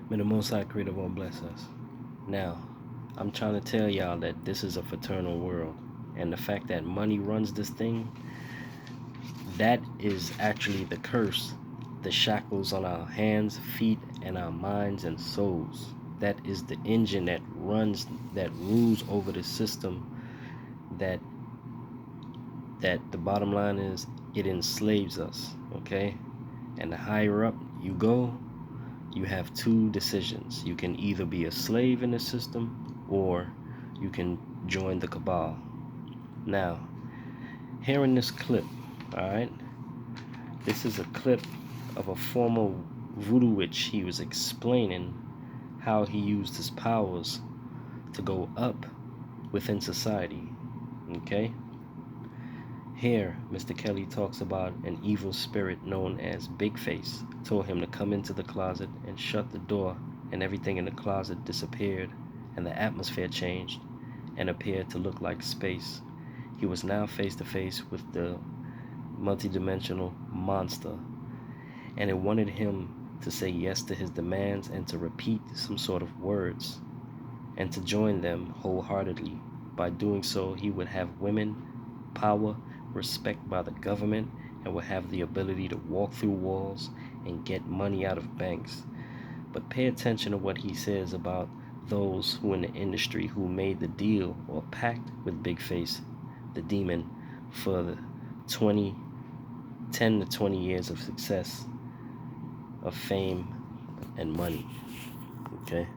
May the Most High Creator One bless us. Now, I'm trying to tell y'all that this is a fraternal world. And the fact that money runs this thing, that is actually the curse, the shackles on our hands, feet, and our minds and souls. That is the engine that rules over the system. That the bottom line is, it enslaves us. Okay, and the higher up you go, you have two decisions. You can either be a slave in the system, or you can join the cabal. Now, here in this clip, alright, this is a clip of a former voodoo witch. He was explaining how he used his powers to go up within society. Okay? Here, Mr. Kelly talks about an evil spirit known as Big Face told him to come into the closet and shut the door, and everything in the closet disappeared, and the atmosphere changed and appeared to look like space. He was now face to face with the multidimensional monster, and it wanted him to say yes to his demands and to repeat some sort of words and to join them wholeheartedly. By doing so, he would have women, power, respect by the government, and would have the ability to walk through walls and get money out of banks. But pay attention to what he says about those who in the industry who made the deal or pact with Big Face, the demon, for the 10 to 20 years of success, of fame, and money. Okay?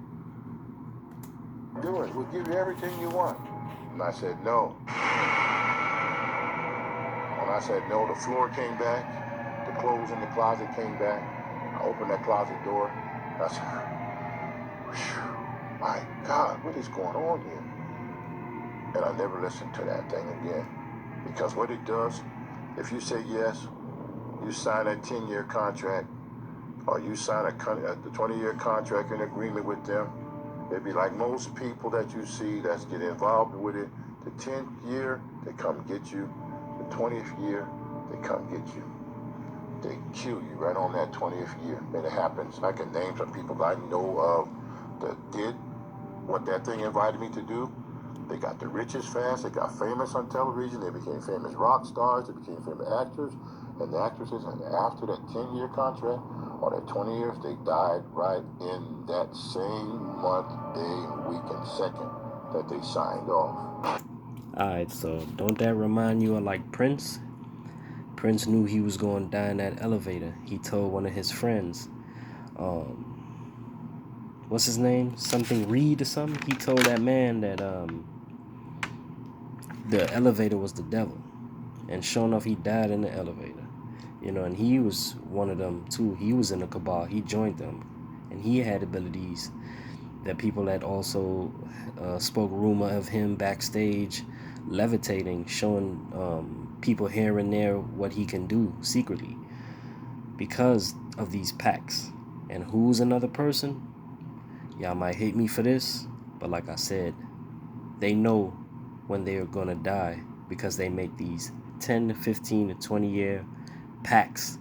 Do it. We'll give you everything you want. And I said, no. When I said no, the floor came back. The clothes in the closet came back. I opened that closet door. I said, my God, what is going on here? And I never listened to that thing again. Because what it does, if you say yes, you sign a 10-year contract, or you sign a 20-year contract in agreement with them, it'd be like most people that you see that's get involved with it. The 10th year, they come get you. The 20th year, they come get you. They kill you right on that 20th year. And it happens. I can name some people I know of that did what that thing invited me to do. They got the richest fast. They got famous on television. They became famous rock stars. They became famous actors and actresses. And after that 10-year contract, or that 20 years, they died right in that same month, day, week, and second that they signed off. Alright, so don't that remind you of like Prince? Prince knew he was going to die in that elevator. He told one of his friends, what's his name? Something Reed or something? He told that man that the elevator was the devil. And sure enough, he died in the elevator. You know, and he was one of them too. He was in the cabal. He joined them. And he had abilities that people had also spoke rumor of him backstage levitating, showing people here and there what he can do secretly because of these pacts. And who's another person? Y'all might hate me for this, but like I said, they know when they're gonna die because they make these 10 to 15 to 20 year pacts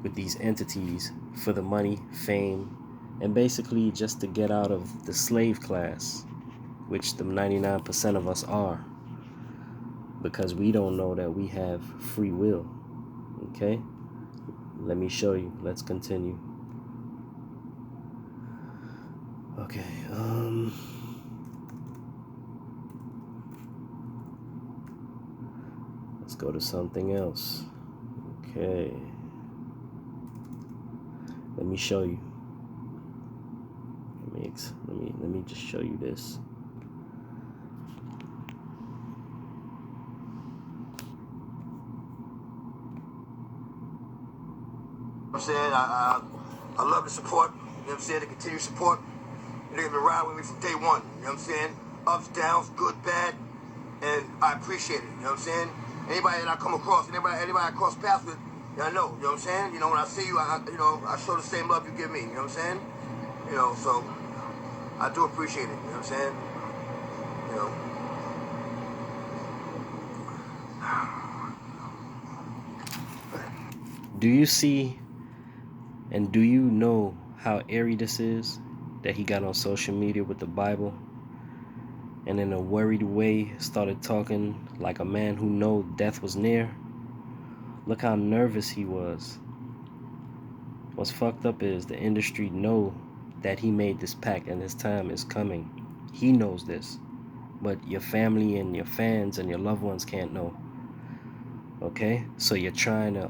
with these entities for the money, fame, and basically just to get out of the slave class, which the 99% of us are, because we don't know that we have free will. Okay, let me show you. Let's continue. Okay, let's go to something else. Okay, let me show you. Let me just show you this. I'm saying I love the support. You know what I'm saying? The continued support. They've been riding with me from day one. You know what I'm saying? Ups, downs, good, bad, and I appreciate it. You know what I'm saying? Anybody that I come across, anybody I cross paths with, I know. You know what I'm saying? You know, when I see you, I show the same love you give me. You know what I'm saying? You know, so I do appreciate it. You know what I'm saying? You know. Do you see and do you know how airy this is that he got on social media with the Bible, and in a worried way started talking like a man who knew death was near? Look how nervous he was. What's fucked up is the industry know that he made this pact and his time is coming. He knows this, but your family and your fans and your loved ones can't know. Okay, so you're trying to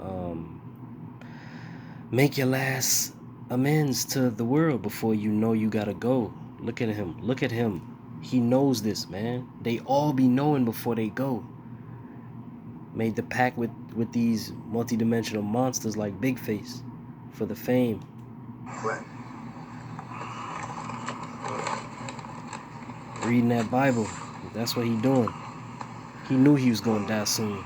make your last amends to the world before you know you gotta go. Look at him. Look at him. He knows this, man. They all be knowing before they go. Made the pact with these multidimensional monsters like Bigface for the fame. Right. Reading that Bible. That's what he doing. He knew he was gonna die soon.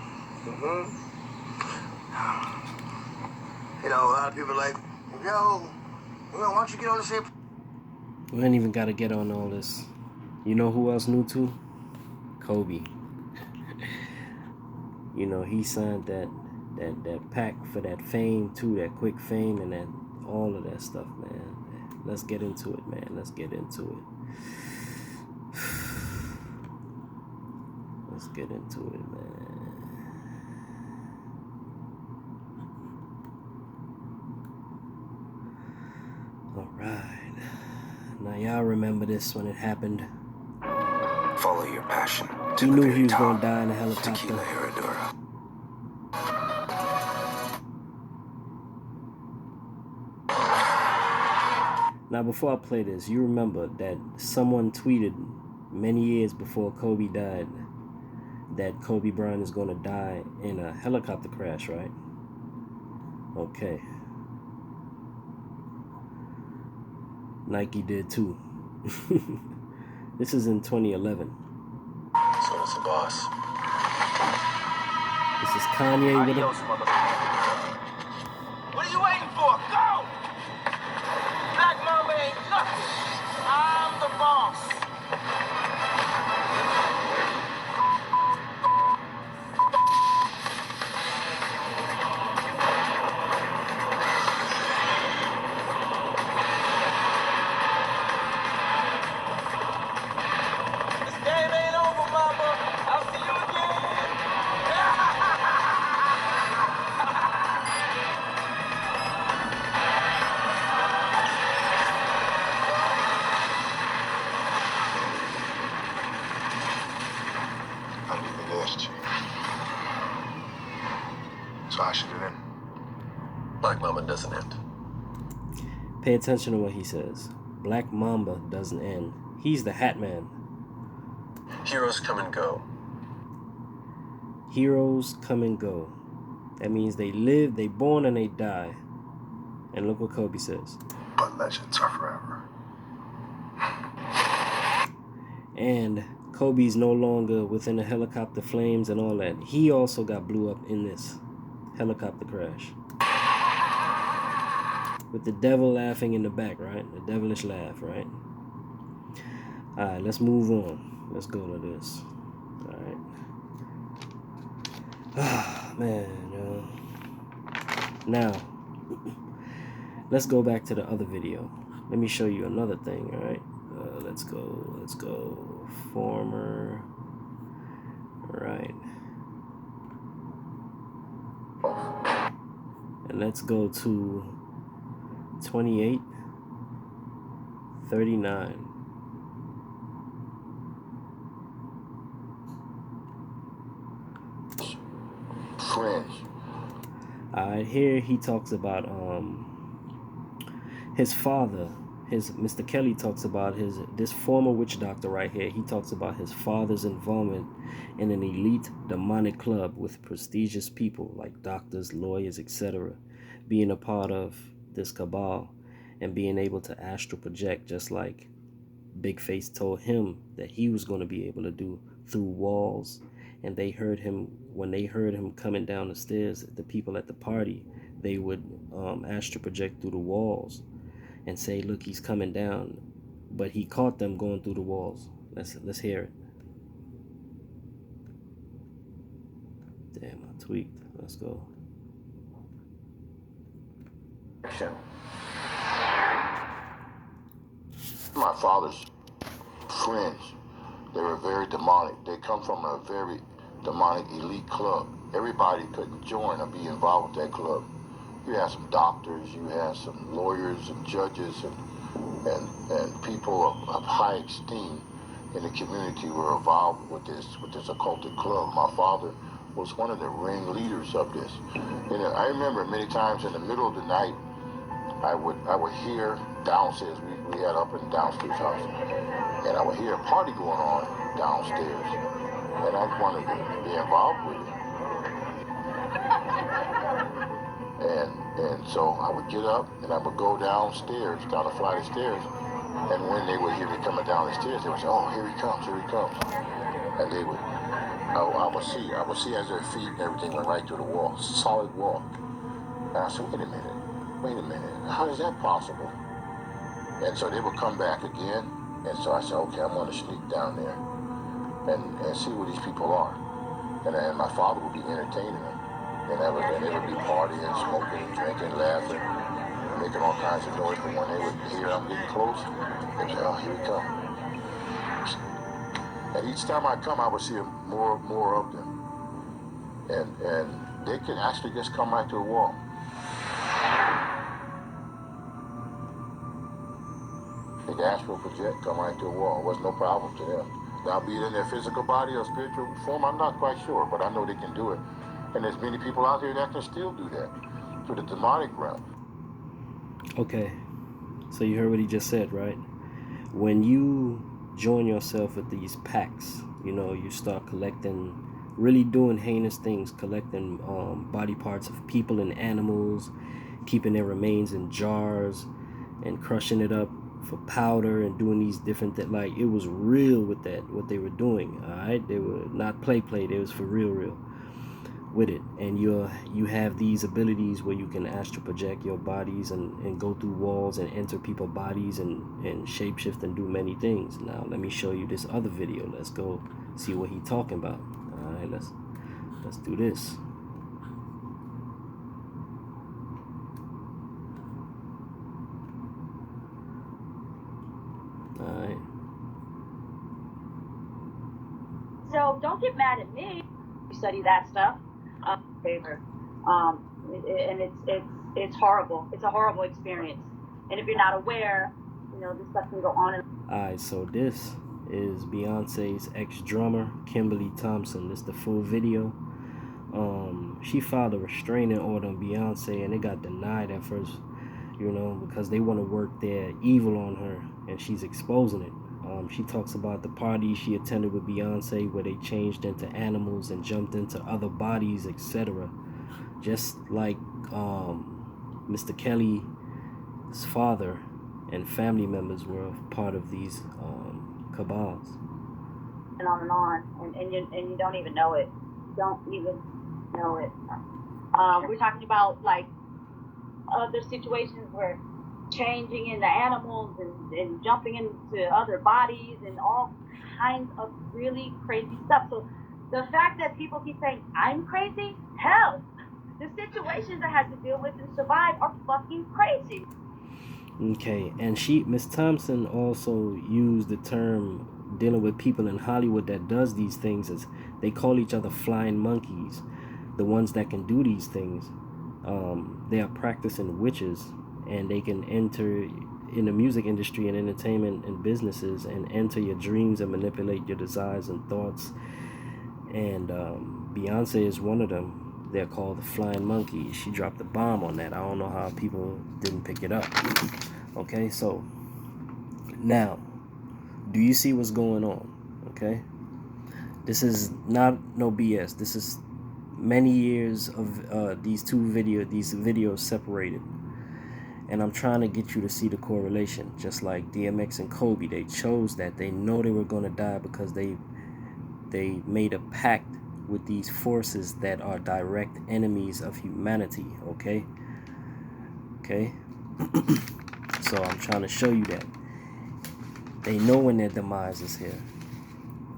You know, a lot of people are like, yo, why don't you get on the same? We ain't even gotta get on all this. You know who else knew too? Kobe. You know, he signed that pact for that fame too, that quick fame and that all of that stuff, man. Let's get into it, man. Let's get into it. Let's get into it, man. All right. Now y'all remember this when it happened. Follow your passion. He knew he was gonna die in a helicopter. Now, before I play this, you remember that someone tweeted many years before Kobe died that Kobe Bryant is gonna die in a helicopter crash, right? Okay. Nike did too. This is in 2011. So it's the boss. This is Kanye with him. What are you waiting for? Go! Black Mamba ain't nothing. I'm the boss. This game ain't over, Mamba. I'll see you again. I'm leaving this, Chief. So I should have Black Mama doesn't end. Pay attention to what he says. Black Mamba doesn't end. He's the Hat Man. Heroes come and go. Heroes come and go. That means they live, they born, and they die. And look what Kobe says. but legends are forever. And Kobe's no longer within the helicopter flames and all that. He also got blew up in this helicopter crash. With the devil laughing in the back, right? The devilish laugh, right? Alright, let's move on. Let's go to this. Alright. Ah, man, yo. Now, let's go back to the other video. Let me show you another thing, alright? Let's go. Former. Alright. And let's go to 28:39. Friends. Alright, here he talks about his father. His Mr. Kelly talks about this former witch doctor right here. He talks about his father's involvement in an elite demonic club with prestigious people like doctors, lawyers, etc., being a part of this cabal and being able to astral project, just like Big Face told him that he was going to be able to do through walls. And they heard him, when they heard him coming down the stairs, the people at the party, they would astral project through the walls and say, look, he's coming down. But he caught them going through the walls. Let's hear it. Damn, I tweaked. Let's go. My father's friends, they were very demonic. They come from a very demonic elite club. Everybody couldn't join or be involved with that club. You had some doctors, you had some lawyers and judges and people of high esteem in the community were involved with this occultic club. My father was one of the ringleaders of this. And I remember many times in the middle of the night, I would hear downstairs. We had up and downstairs house, and I would hear a party going on downstairs, and I wanted to be involved with it. And so I would get up and I would go downstairs, down the flight of stairs, and when they would hear me coming down the stairs, they would say, "Oh, here he comes, here he comes," and they would. I would see as their feet and everything went right through the wall, solid wall. And I said, wait a minute, how is that possible? And so they would come back again, and so I said, okay, I'm going to sneak down there and see who these people are. And then my father would be entertaining them, and they would be partying, smoking, drinking, laughing, making all kinds of noise. But when they would hear I'm getting close, they would say, oh, here we come. And each time I come, I would see more of them. And they could actually just come right to the wall. They could astral project, come right to the wall. It was no problem to them. Now, be it in their physical body or spiritual form, I'm not quite sure, but I know they can do it. And there's many people out there that can still do that through the demonic realm. Okay, so you heard what he just said, right? When you join yourself with these packs, you start collecting, really doing heinous things, collecting body parts of people and animals, keeping their remains in jars and crushing it up for powder and doing these different things. Like, it was real with that, what they were doing. All right, they were not play. They was for real with it. And you have these abilities where you can astral project your bodies and go through walls and enter people's bodies and shapeshift and do many things. Now let me show you this other video. Let's go see what he's talking about. All right, let's do this. All right. So don't get mad at me. You study that stuff. Favor. And it's horrible. It's a horrible experience. And if you're not aware, this stuff can go on. Alright, so this is Beyonce's ex-drummer, Kimberly Thompson. This is the full video. She filed a restraining order on Beyonce, and it got denied at first, because they want to work their evil on her, and she's exposing it. She talks about the party she attended with Beyonce where they changed into animals and jumped into other bodies, etc. Just like Mr. Kelly's father and family members were part of these cabals. And on, and you don't even know it. Don't even know it. We're talking about like other situations where changing into animals and jumping into other bodies and all kinds of really crazy stuff. So the fact that people keep saying I'm crazy, hell, the situations I had to deal with and survive are fucking crazy. Okay, and Miss Thompson also used the term dealing with people in Hollywood that does these things, as they call each other flying monkeys. The ones that can do these things, they are practicing witches, and they can enter in the music industry and entertainment and businesses and enter your dreams and manipulate your desires and thoughts. And Beyonce is one of them. They're called the flying monkeys. She dropped the bomb on that. I don't know how people didn't pick it up. Okay, so now, do you see what's going on? Okay, this is not no BS. This is many years of these videos separated. And I'm trying to get you to see the correlation. Just like DMX and Kobe, they chose that. They know they were going to die because they made a pact with these forces that are direct enemies of humanity. Okay? So I'm trying to show you that. They know when their demise is here.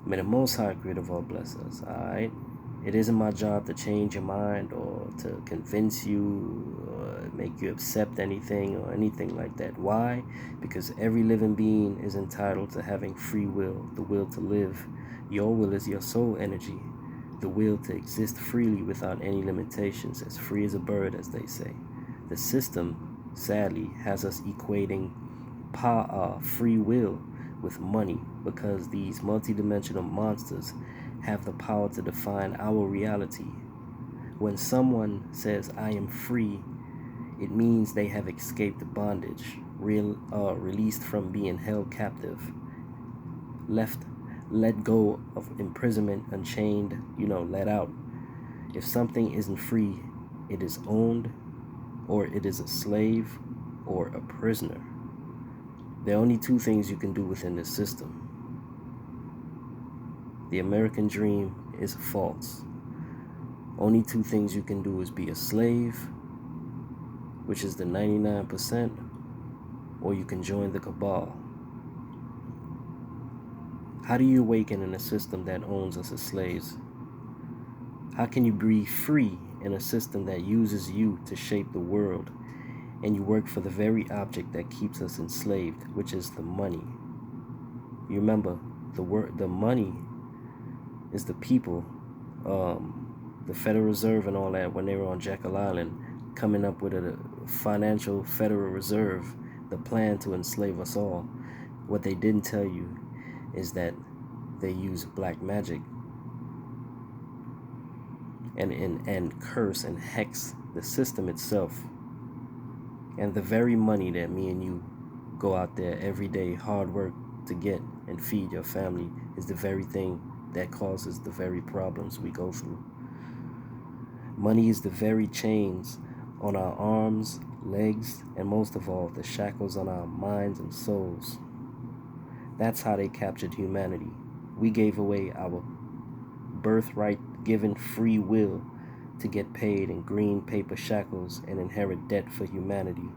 May the Most High Creator of all bless us. Alright? It isn't my job to change your mind or to convince you or make you accept anything or anything like that. Why? Because every living being is entitled to having free will, the will to live. Your will is your soul energy, the will to exist freely without any limitations, as free as a bird, as they say. The system, sadly, has us equating free will with money because these multidimensional monsters have the power to define our reality. When someone says, I am free, it means they have escaped bondage, released from being held captive, let go of imprisonment, unchained, let out. If something isn't free, it is owned, or it is a slave, or a prisoner. There are only two things you can do within this system. The American dream is false. Only two things you can do is be a slave, which is the 99%, or you can join the cabal. How do you awaken in a system that owns us as slaves? How can you be free in a system that uses you to shape the world, and you work for the very object that keeps us enslaved, which is the money? You remember, the money is the people, the Federal Reserve and all that, when they were on Jekyll Island, coming up with a financial Federal Reserve, the plan to enslave us all. What they didn't tell you is that they use black magic and curse and hex the system itself. And the very money that me and you go out there every day, hard work to get and feed your family, is the very thing that causes the very problems we go through. Money is the very chains on our arms, legs, and most of all, the shackles on our minds and souls. That's how they captured humanity. We gave away our birthright given free will to get paid in green paper shackles and inherit debt for humanity,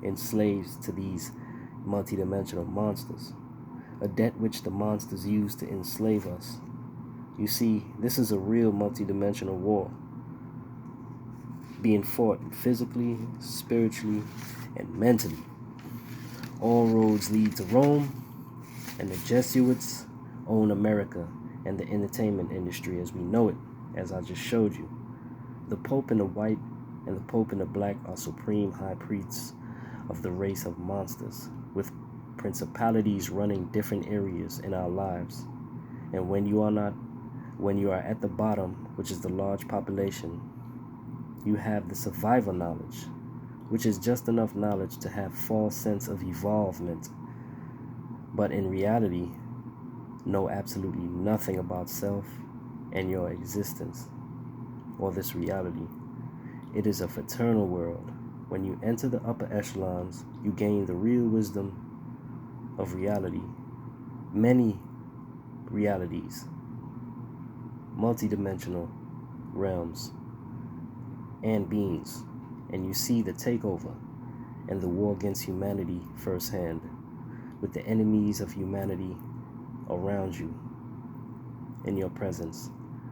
enslaved to these multidimensional monsters, a debt which the monsters use to enslave us. You see, this is a real multidimensional war, being fought physically, spiritually, and mentally. All roads lead to Rome, and the Jesuits own America and the entertainment industry as we know it, as I just showed you. The Pope in the white and the Pope in the black are supreme high priests of the race of monsters, with principalities running different areas in our lives. And when you are at the bottom, which is the large population, you have the survival knowledge, which is just enough knowledge to have false sense of evolvement, but in reality, know absolutely nothing about self and your existence or this reality. It is a fraternal world. When you enter the upper echelons, you gain the real wisdom of reality. Many realities, multidimensional realms and beings, and you see the takeover and the war against humanity firsthand, with the enemies of humanity around you, in your presence.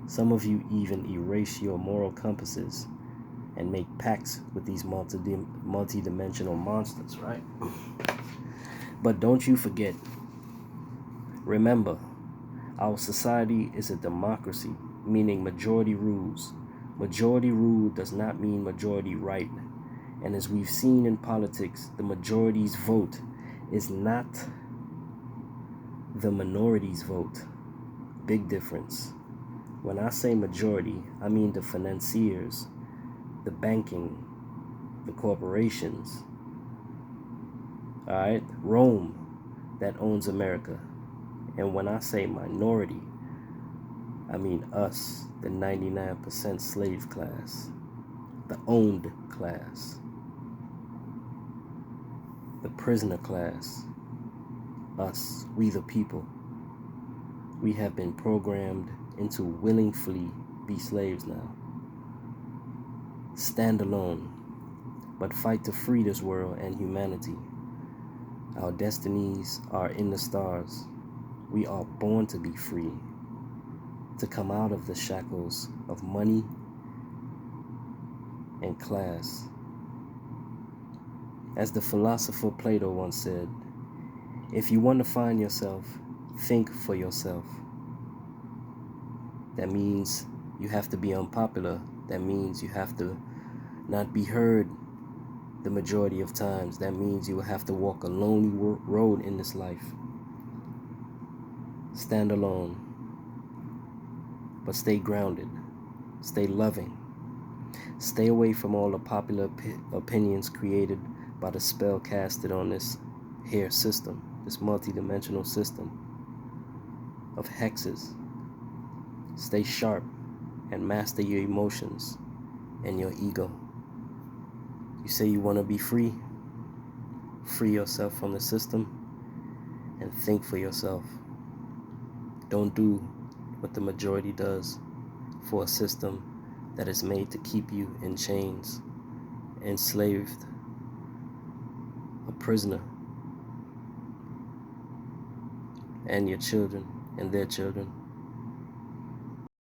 Some of you even erase your moral compasses and make pacts with these multidimensional monsters, right? But don't you forget, remember, our society is a democracy, meaning majority rules. Majority rule does not mean majority right. And as we've seen in politics, the majority's vote is not the minority's vote. Big difference. When I say majority, I mean the financiers, the banking, the corporations, all right? Rome that owns America. And when I say minority, I mean us, the 99% slave class, the owned class, the prisoner class, us, we the people. We have been programmed into willingly be slaves now. Stand alone, but fight to free this world and humanity. Our destinies are in the stars. We are born to be free. to come out of the shackles of money and class. As the philosopher Plato once said, if you want to find yourself, think for yourself. That means you have to be unpopular. That means you have to not be heard the majority of times. That means you will have to walk a lonely road in this life. Stand alone, but stay grounded, stay loving. Stay away from all the popular opinions created by the spell casted on this here system, this multidimensional system of hexes. Stay sharp and master your emotions and your ego. You say you want to be free? Free yourself from the system and think for yourself. Don't do what the majority does for a system that is made to keep you in chains, enslaved, a prisoner, and your children and their children.